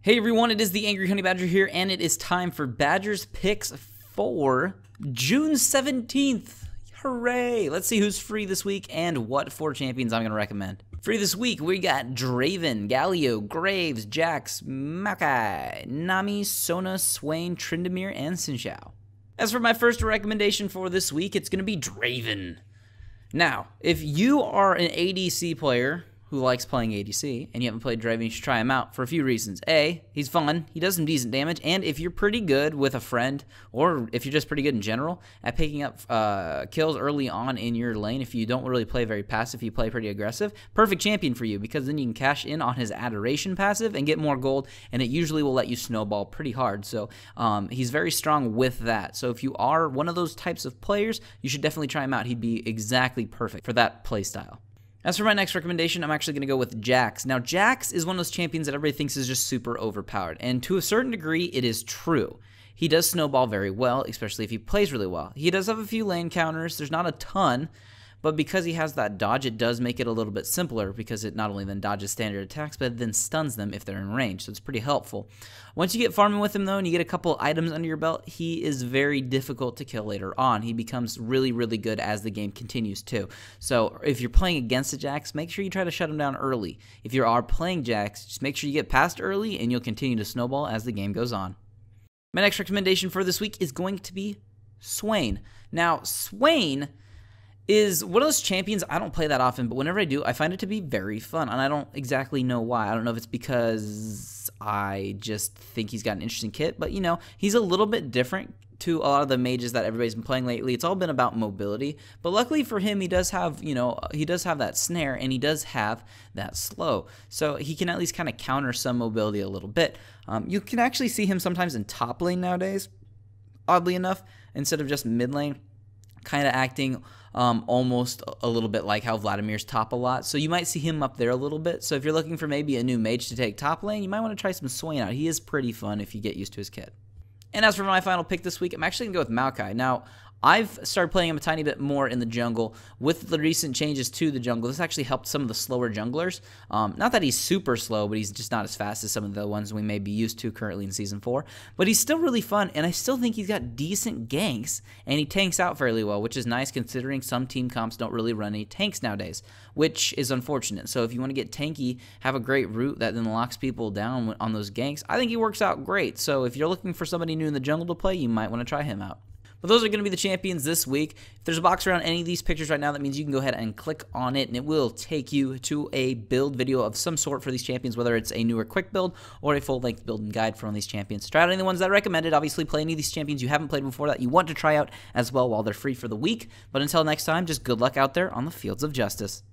Hey everyone, it is the Angry Honey Badger here, and it is time for Badger's Picks for June 17th. Hooray! Let's see who's free this week and what 4 champions I'm going to recommend. Free this week, we got Draven, Galio, Graves, Jax, Maokai, Nami, Sona, Swain, Tryndamere, and Xin. As for my first recommendation for this week, it's going to be Draven. Now, if you are an ADC player who likes playing ADC, and you haven't played Draven, you should try him out for a few reasons. A, he's fun, he does some decent damage, and if you're pretty good with a friend, or if you're just pretty good in general, at picking up kills early on in your lane, if you don't really play very passive, you play pretty aggressive, perfect champion for you, because then you can cash in on his Adoration passive and get more gold, and it usually will let you snowball pretty hard, so he's very strong with that. So if you are one of those types of players, you should definitely try him out. He'd be exactly perfect for that playstyle. As for my next recommendation, I'm actually going to go with Jax. Now, Jax is one of those champions that everybody thinks is just super overpowered, and to a certain degree, it is true. He does snowball very well, especially if he plays really well. He does have a few lane counters. There's not a ton, but because he has that dodge, it does make it a little bit simpler because it not only then dodges standard attacks, but it then stuns them if they're in range, so it's pretty helpful. Once you get farming with him, though, and you get a couple items under your belt, he is very difficult to kill later on. He becomes really, really good as the game continues, too. So if you're playing against a Jax, make sure you try to shut him down early. If you are playing Jax, just make sure you get past early, and you'll continue to snowball as the game goes on. My next recommendation for this week is going to be Swain. Now, Swain is one of those champions I don't play that often, but whenever I do, I find it to be very fun, and I don't exactly know why. I don't know if it's because I just think he's got an interesting kit, but, you know, he's a little bit different to a lot of the mages that everybody's been playing lately. It's all been about mobility, but luckily for him, he does have, you know, he does have that snare, and he does have that slow, so he can at least kind of counter some mobility a little bit. You can actually see him sometimes in top lane nowadays, oddly enough, instead of just mid lane, kind of acting almost a little bit like how Vladimir's top a lot. So you might see him up there a little bit. So if you're looking for maybe a new mage to take top lane, you might want to try some Swain out. He is pretty fun if you get used to his kit. And as for my final pick this week, I'm actually going to go with Maokai. Now, I've started playing him a tiny bit more in the jungle. With the recent changes to the jungle, this actually helped some of the slower junglers. Not that he's super slow, but he's just not as fast as some of the ones we may be used to currently in Season 4. But he's still really fun, and I still think he's got decent ganks, and he tanks out fairly well, which is nice considering some team comps don't really run any tanks nowadays, which is unfortunate. So if you want to get tanky, have a great route that then locks people down on those ganks, I think he works out great. So if you're looking for somebody new in the jungle to play, you might want to try him out. But those are going to be the champions this week. If there's a box around any of these pictures right now, that means you can go ahead and click on it, and it will take you to a build video of some sort for these champions, whether it's a newer quick build or a full-length build and guide for one of these champions. Try out any of the ones that I recommended. Obviously, play any of these champions you haven't played before that you want to try out as well while they're free for the week. But until next time, just good luck out there on the fields of justice.